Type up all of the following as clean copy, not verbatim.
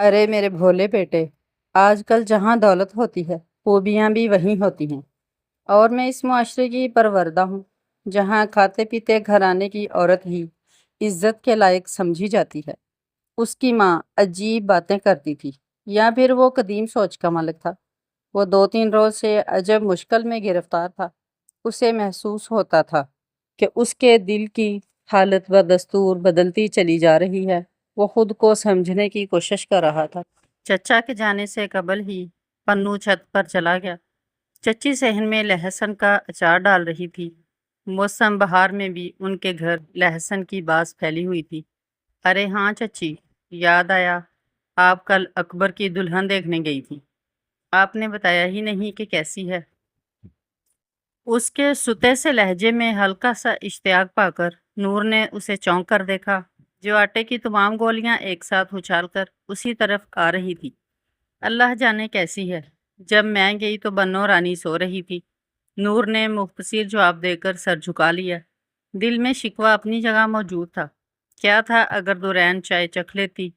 ارے میرے بھولے بیٹے، آج کل جہاں دولت ہوتی ہے خوبیاں بھی وہیں ہوتی ہیں۔ اور میں اس معاشرے کی پروردہ ہوں جہاں کھاتے پیتے گھرانے کی عورت ہی عزت کے لائق سمجھی جاتی ہے۔ اس کی ماں عجیب باتیں کرتی تھی، یا پھر وہ قدیم سوچ کا مالک تھا۔ وہ 2-3 روز سے عجب مشکل میں گرفتار تھا۔ اسے محسوس ہوتا تھا کہ اس کے دل کی حالت و دستور بدلتی چلی جا رہی ہے۔ وہ خود کو سمجھنے کی کوشش کر رہا تھا۔ چچا کے جانے سے قبل ہی پنو چھت پر چلا گیا۔ چچی صحن میں لہسن کا اچار ڈال رہی تھی۔ موسم بہار میں بھی ان کے گھر لہسن کی باس پھیلی ہوئی تھی۔ ارے ہاں چچی، یاد آیا، آپ کل اکبر کی دلہن دیکھنے گئی تھی۔ آپ نے بتایا ہی نہیں کہ کیسی ہے۔ اس کے ستے سے لہجے میں ہلکا سا اشتیاق پا کر نور نے اسے چونک کر دیکھا، جو آٹے کی تمام گولیاں ایک ساتھ اچھال کر اسی طرف آ رہی تھی۔ اللہ جانے کیسی ہے۔ جب میں گئی تو بنو رانی سو رہی تھی۔ نور نے مختصر جواب دے کر سر جھکا لیا۔ دل میں شکوہ اپنی جگہ موجود تھا۔ کیا تھا اگر دورین چائے چکھ لیتی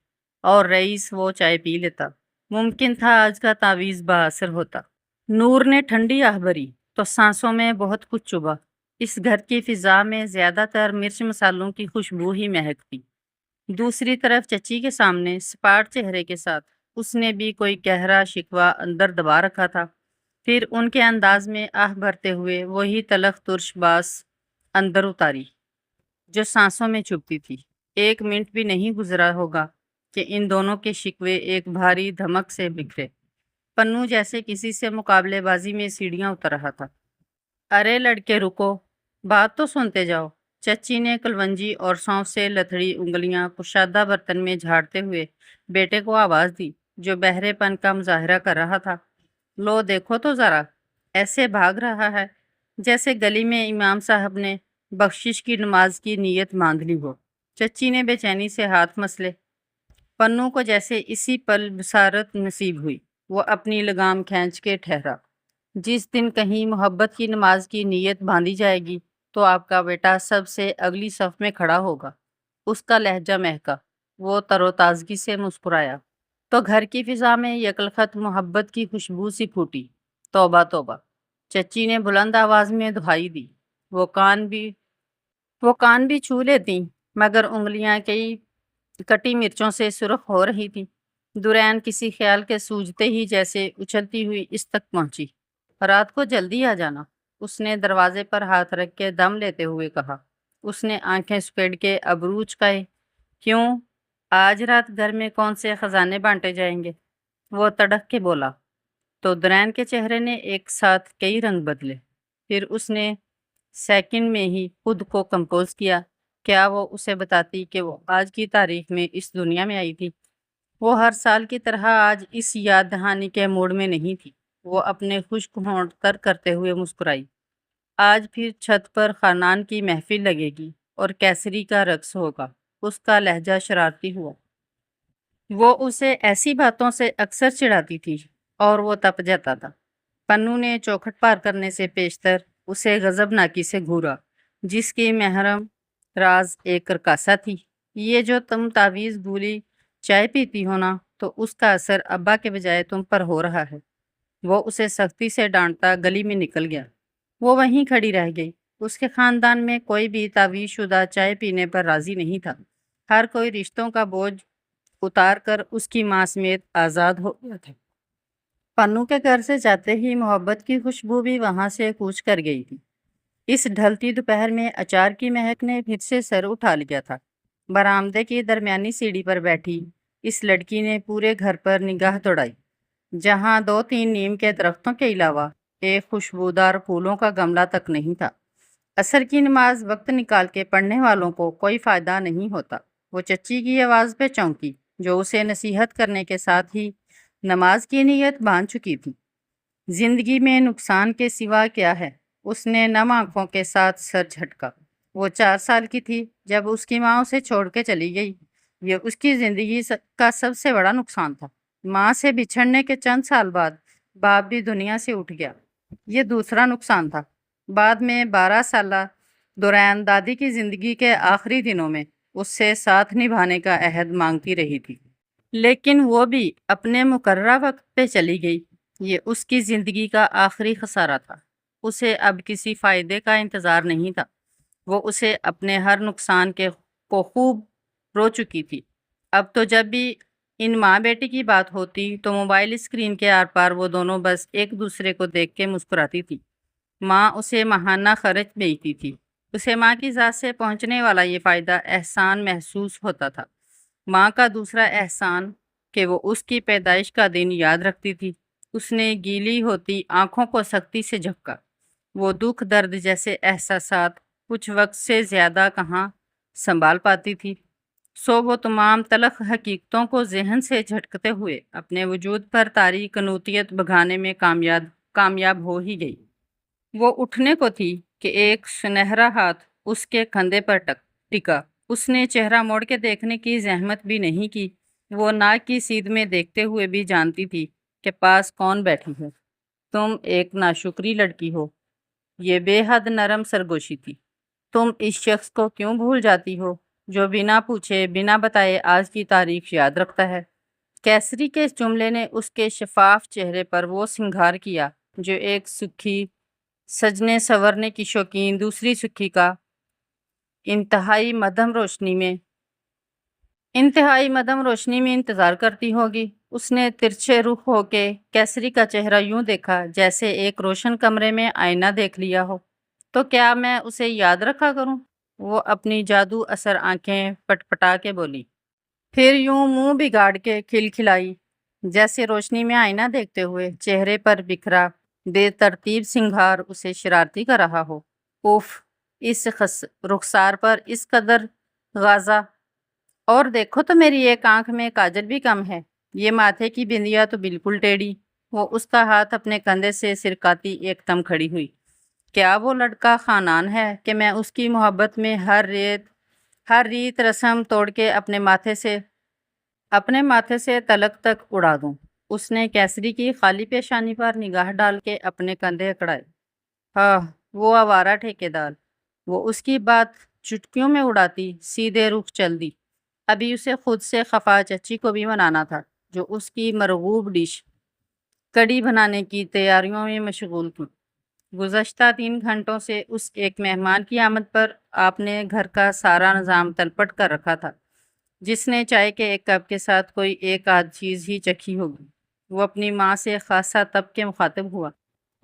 اور رئیس وہ چائے پی لیتا؟ ممکن تھا آج کا تعویذ بااثر ہوتا۔ نور نے ٹھنڈی آہ بھری تو سانسوں میں بہت کچھ چبھا۔ اس گھر کی فضا میں زیادہ تر مرچ مسالوں کی خوشبو ہی مہکتی۔ دوسری طرف چچی کے سامنے سپاٹ چہرے کے ساتھ اس نے بھی کوئی گہرا شکوہ اندر دبا رکھا تھا۔ پھر ان کے انداز میں آہ بھرتے ہوئے وہی تلخ ترش باس اندر اتاری جو سانسوں میں چبھتی تھی۔ 1 منٹ بھی نہیں گزرا ہوگا کہ ان دونوں کے شکوے ایک بھاری دھمک سے بکھرے۔ پنو جیسے کسی سے مقابلے بازی میں سیڑھیاں اتر رہا تھا۔ ارے لڑکے رکو، بات تو سنتے جاؤ۔ چچی نے کلونجی اور سونف سے لتھڑی انگلیاں کشادہ برتن میں جھاڑتے ہوئے بیٹے کو آواز دی، جو بہرے پن کا مظاہرہ کر رہا تھا۔ لو دیکھو تو ذرا، ایسے بھاگ رہا ہے جیسے گلی میں امام صاحب نے بخشش کی نماز کی نیت باندھ لی ہو۔ چچی نے بے چینی سے ہاتھ مسلے۔ پنو کو جیسے اسی پل بصارت نصیب ہوئی۔ وہ اپنی لگام کھینچ کے ٹھہرا۔ جس دن کہیں محبت کی نماز کی نیت باندھی جائے گی تو آپ کا بیٹا سب سے اگلی صف میں کھڑا ہوگا۔ اس کا لہجہ مہکا۔ وہ تر و تازگی سے مسکرایا تو گھر کی فضا میں یکلخت محبت کی خوشبو سی پھوٹی۔ توبہ توبہ! چچی نے بلند آواز میں دہائی دی۔ وہ کان بھی چھو لیتی، مگر انگلیاں کئی کٹی مرچوں سے سرخ ہو رہی تھی۔ دورین کسی خیال کے سوجھتے ہی جیسے اچھلتی ہوئی اس تک پہنچی۔ رات کو جلدی آ جانا، اس نے دروازے پر ہاتھ رکھ کے دم لیتے ہوئے کہا۔ اس نے آنکھیں سپیڑ کے ابرو چکائے۔ کیوں؟ آج رات گھر میں کون سے خزانے بانٹے جائیں گے؟ وہ تڑک کے بولا۔ تو دورین کے چہرے نے ایک ساتھ کئی رنگ بدلے۔ پھر اس نے سیکنڈ میں ہی خود کو کمپوز کیا۔ کیا وہ اسے بتاتی کہ وہ آج کی تاریخ میں اس دنیا میں آئی تھی؟ وہ ہر سال کی طرح آج اس یاد دہانی کے موڈ میں نہیں تھی۔ وہ اپنے خشک ہونٹ تر کرتے ہوئے مسکرائی۔ آج پھر چھت پر خانان کی محفل لگے گی اور کیسری کا رقص ہوگا۔ اس کا لہجہ شرارتی ہوا۔ وہ اسے ایسی باتوں سے اکثر چڑھاتی تھی اور وہ تپ جاتا تھا۔ پنو نے چوکھٹ پار کرنے سے پیشتر اسے غضب ناکی سے گھورا، جس کی محرم راز ایک رقاصہ تھی۔ یہ جو تم تعویذ بھولی چائے پیتی ہو نا، تو اس کا اثر ابا کے بجائے تم پر ہو رہا ہے۔ وہ اسے سختی سے ڈانٹتا گلی میں نکل گیا۔ وہ وہیں کھڑی رہ گئی۔ اس کے خاندان میں کوئی بھی تعویذ شدہ چائے پینے پر راضی نہیں تھا۔ ہر کوئی رشتوں کا بوجھ اتار کر اس کی ماں سمیت آزاد ہو گیا تھا۔ پنو کے گھر سے جاتے ہی محبت کی خوشبو بھی وہاں سے کوچ کر گئی تھی۔ اس ڈھلتی دوپہر میں اچار کی مہک نے پھر سے سر اٹھا لیا تھا۔ برآمدے کی درمیانی سیڑھی پر بیٹھی اس لڑکی نے پورے گھر پر نگاہ دوڑائی، جہاں 2-3 نیم کے درختوں کے علاوہ ایک خوشبودار پھولوں کا گملہ تک نہیں تھا۔ عصر کی نماز وقت نکال کے پڑھنے والوں کو کوئی فائدہ نہیں ہوتا۔ وہ چچی کی آواز پہ چونکی، جو اسے نصیحت کرنے کے ساتھ ہی نماز کی نیت باندھ چکی تھی۔ زندگی میں نقصان کے سوا کیا ہے؟ اس نے نم آنکھوں کے ساتھ سر جھٹکا۔ وہ 4 سال کی تھی جب اس کی ماں اسے چھوڑ کے چلی گئی۔ یہ اس کی زندگی کا سب سے بڑا نقصان تھا۔ ماں سے بچھڑنے کے چند سال بعد باپ بھی دنیا سے اٹھ گیا۔ یہ دوسرا نقصان تھا۔ بعد میں 12 سالہ دورین دادی کی زندگی کے آخری دنوں میں اس سے ساتھ نبھانے کا عہد مانگتی رہی تھی۔ لیکن وہ بھی اپنے مقررہ وقت پہ چلی گئی۔ یہ اس کی زندگی کا آخری خسارہ تھا۔ اسے اب کسی فائدے کا انتظار نہیں تھا۔ وہ اسے اپنے ہر نقصان کو خوب رو چکی تھی۔ اب تو جب بھی ان ماں بیٹی کی بات ہوتی تو موبائل اسکرین کے آر پار وہ دونوں بس ایک دوسرے کو دیکھ کے مسکراتی تھی۔ ماں اسے ماہانہ خرچ بھیجتی تھی۔ اسے ماں کی ذات سے پہنچنے والا یہ فائدہ احسان محسوس ہوتا تھا۔ ماں کا دوسرا احسان کہ وہ اس کی پیدائش کا دن یاد رکھتی تھی۔ اس نے گیلی ہوتی آنکھوں کو سختی سے جھپکا۔ وہ دکھ درد جیسے احساسات کچھ وقت سے زیادہ کہاں سنبھال پاتی تھی۔ سو وہ تمام تلخ حقیقتوں کو ذہن سے جھٹکتے ہوئے اپنے وجود پر طاری قنوطیت بگھانے میں کامیاب ہو ہی گئی۔ وہ اٹھنے کو تھی کہ ایک سنہرا ہاتھ اس کے کندھے پر ٹکا۔ اس نے چہرہ موڑ کے دیکھنے کی زحمت بھی نہیں کی۔ وہ ناک کی سیدھ میں دیکھتے ہوئے بھی جانتی تھی کہ پاس کون بیٹھی ہے۔ تم ایک ناشکری لڑکی ہو۔ یہ بے حد نرم سرگوشی تھی۔ تم اس شخص کو کیوں بھول جاتی ہو جو بنا پوچھے بنا بتائے آج کی تاریخ یاد رکھتا ہے؟ کیسری کے اس جملے نے اس کے شفاف چہرے پر وہ سنگھار کیا جو ایک سکھی سجنے سنورنے کی شوقین دوسری سکھی کا انتہائی مدھم روشنی میں انتظار کرتی ہوگی۔ اس نے ترچھے رخ ہو کے کیسری کا چہرہ یوں دیکھا جیسے ایک روشن کمرے میں آئینہ دیکھ لیا ہو۔ تو کیا میں اسے یاد رکھا کروں؟ وہ اپنی جادو اثر آنکھیں پٹپٹا کے بولی، پھر یوں منہ بگاڑ کے کھلکھلائی جیسے روشنی میں آئینہ دیکھتے ہوئے چہرے پر بکھرا بے ترتیب سنگھار اسے شرارتی کر رہا ہو۔ اوف، اس رخسار پر اس قدر غازہ، اور دیکھو تو میری ایک آنکھ میں کاجل بھی کم ہے، یہ ماتھے کی بندیا تو بالکل ٹیڑھی۔ وہ اس کا ہاتھ اپنے کندھے سے سرکاتی ایک دم کھڑی ہوئی۔ کیا وہ لڑکا خانان ہے کہ میں اس کی محبت میں ہر ریت رسم توڑ کے اپنے ماتھے سے تلک تک اڑا دوں؟ اس نے کیسری کی خالی پیشانی پر نگاہ ڈال کے اپنے کندھے اکڑائے۔ ہاں، وہ آوارہ ٹھیکیدار، وہ اس کی بات چٹکیوں میں اڑاتی سیدھے رخ چل دی۔ ابھی اسے خود سے خفا چچی کو بھی منانا تھا جو اس کی مرغوب ڈش کڑی بنانے کی تیاریوں میں مشغول تھی۔ گزشتہ 3 گھنٹوں سے اس ایک مہمان کی آمد پر آپ نے گھر کا سارا نظام تلپٹ کر رکھا تھا۔ جس نے چائے کے ایک کپ کے ساتھ کوئی ایک آدھ چیز ہی چکھی ہوگی، وہ اپنی ماں سے خاصا تب کے مخاطب ہوا۔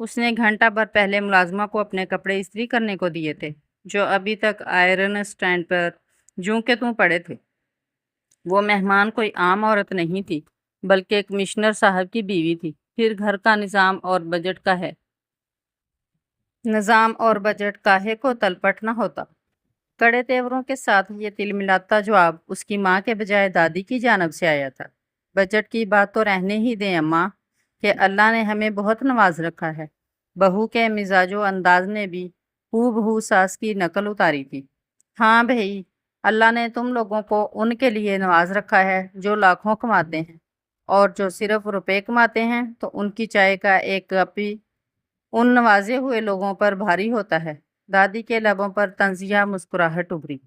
اس نے گھنٹہ بھر پہلے ملازمہ کو اپنے کپڑے استری کرنے کو دیے تھے جو ابھی تک آئرن سٹینڈ پر جوں کے توں پڑے تھے۔ وہ مہمان کوئی عام عورت نہیں تھی بلکہ کمشنر صاحب کی بیوی تھی۔ پھر گھر کا نظام اور بجٹ کاہے کو تلپٹ نہ ہوتا۔ کڑے تیوروں کے ساتھ یہ تل ملاتا جواب اس کی ماں کے بجائے دادی کی جانب سے آیا تھا۔ بجٹ کی بات تو رہنے ہی دیں اماں، کہ اللہ نے ہمیں بہت نواز رکھا ہے۔ بہو کے مزاج و انداز نے بھی ہو بہو ساس کی نقل اتاری تھی۔ ہاں بھئی، اللہ نے تم لوگوں کو ان کے لیے نواز رکھا ہے جو لاکھوں کماتے ہیں، اور جو صرف روپے کماتے ہیں تو ان کی چائے کا ایک کپ بھی ان نوازے ہوئے لوگوں پر بھاری ہوتا ہے۔ دادی کے لبوں پر طنزیہ مسکراہٹ ابھری۔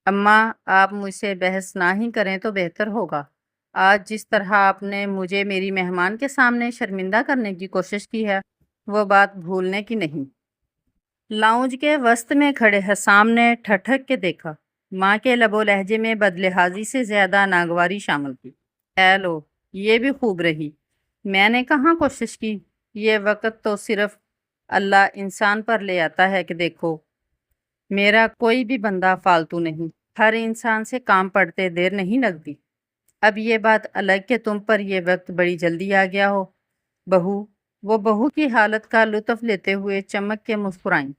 اماں، آپ مجھ سے بحث نہ ہی کریں تو بہتر ہوگا۔ آج جس طرح آپ نے مجھے میری مہمان کے سامنے شرمندہ کرنے کی کوشش کی ہے وہ بات بھولنے کی نہیں۔ لاؤنج کے وسط میں کھڑے حسام نے ٹھٹک کے دیکھا۔ ماں کے لب و لہجے میں بدلحاظی سے زیادہ ناگواری شامل تھی۔ اے لو، یہ بھی خوب رہی۔ میں نے کہاں کوشش کی؟ یہ وقت تو صرف اللہ انسان پر لے آتا ہے کہ دیکھو، میرا کوئی بھی بندہ فالتو نہیں، ہر انسان سے کام پڑتے دیر نہیں لگتی۔ اب یہ بات الگ کہ تم پر یہ وقت بڑی جلدی آ گیا ہو۔ وہ بہو کی حالت کا لطف لیتے ہوئے چمک کے مسکرائیں۔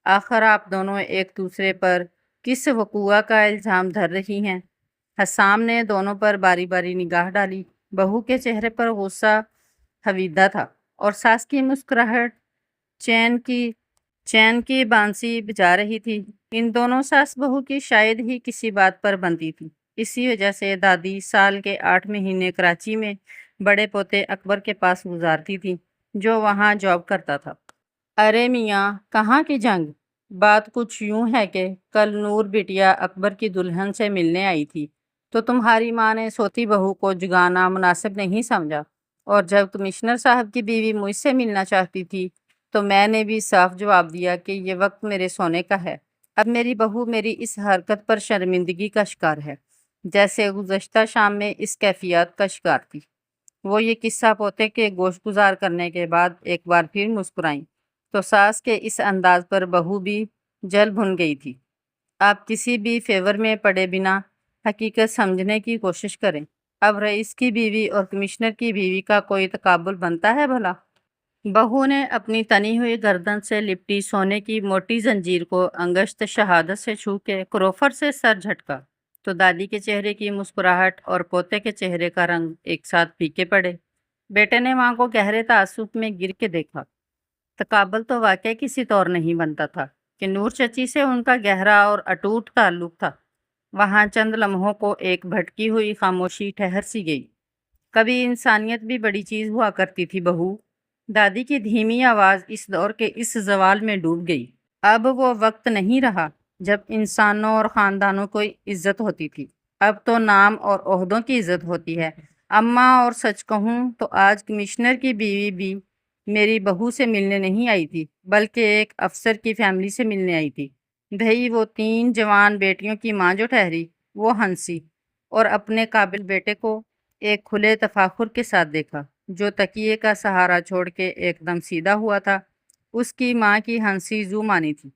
آخر آپ دونوں ایک دوسرے پر کس وقوعہ کا الزام دھر رہی ہیں؟ حسام نے دونوں پر باری باری نگاہ ڈالی۔ بہو کے چہرے پر غصہ حویدہ تھا اور ساس کی مسکراہٹ چین کی بانسی بجا رہی تھی۔ ان دونوں ساس بہو کی شاید ہی کسی بات پر بنتی تھی۔ اسی وجہ سے دادی سال کے 8 مہینے کراچی میں بڑے پوتے اکبر کے پاس گزارتی تھی جو وہاں جاب کرتا تھا۔ ارے میاں، کہاں کی جنگ؟ بات کچھ یوں ہے کہ کل نور بٹیا اکبر کی دلہن سے ملنے آئی تھی تو تمہاری ماں نے سوتی بہو کو جگانا مناسب نہیں سمجھا، اور جب کمشنر صاحب کی بیوی مجھ سے ملنا چاہتی تھی تو میں نے بھی صاف جواب دیا کہ یہ وقت میرے سونے کا ہے۔ اب میری بہو میری اس حرکت پر شرمندگی کا شکار ہے، جیسے گزشتہ شام میں اس کیفیت کا شکار تھی۔ وہ یہ قصہ پوتے کے گوشت گزار کرنے کے بعد ایک بار پھر مسکرائیں تو ساس کے اس انداز پر بہو بھی جل بھن گئی تھی۔ آپ کسی بھی فیور میں پڑے بنا حقیقت سمجھنے کی کوشش کریں۔ اب رئیس کی بیوی اور کمشنر کی بیوی کا کوئی تقابل بنتا ہے بھلا؟ بہو نے اپنی تنی ہوئی گردن سے لپٹی سونے کی موٹی زنجیر کو انگشت شہادت سے چھو کے کروفر سے سر جھٹکا تو دادی کے چہرے کی مسکراہٹ اور پوتے کے چہرے کا رنگ ایک ساتھ پھیکے پڑے۔ بیٹے نے ماں کو گہرے تعصب میں گر کے دیکھا۔ تقابل تو واقعی کسی طور نہیں بنتا تھا کہ نور چچی سے ان کا گہرا اور اٹوٹ تعلق تھا۔ وہاں چند لمحوں کو ایک بھٹکی ہوئی خاموشی ٹھہر سی گئی۔ کبھی انسانیت بھی بڑی چیز ہوا کرتی تھی بہو، دادی کی دھیمی آواز اس دور کے اس زوال میں ڈوب گئی۔ اب وہ وقت نہیں رہا جب انسانوں اور خاندانوں کو عزت ہوتی تھی، اب تو نام اور عہدوں کی عزت ہوتی ہے۔ اماں، اور سچ کہوں تو آج کمشنر کی بیوی بھی میری بہو سے ملنے نہیں آئی تھی، بلکہ ایک افسر کی فیملی سے ملنے آئی تھی۔ بھئی وہ 3 جوان بیٹیوں کی ماں جو ٹھہری، وہ ہنسی اور اپنے قابل بیٹے کو ایک کھلے تفاخر کے ساتھ دیکھا، جو تکیے کا سہارا چھوڑ کے ایک دم سیدھا ہوا تھا۔ اس کی ماں کی ہنسی زو مانی تھی۔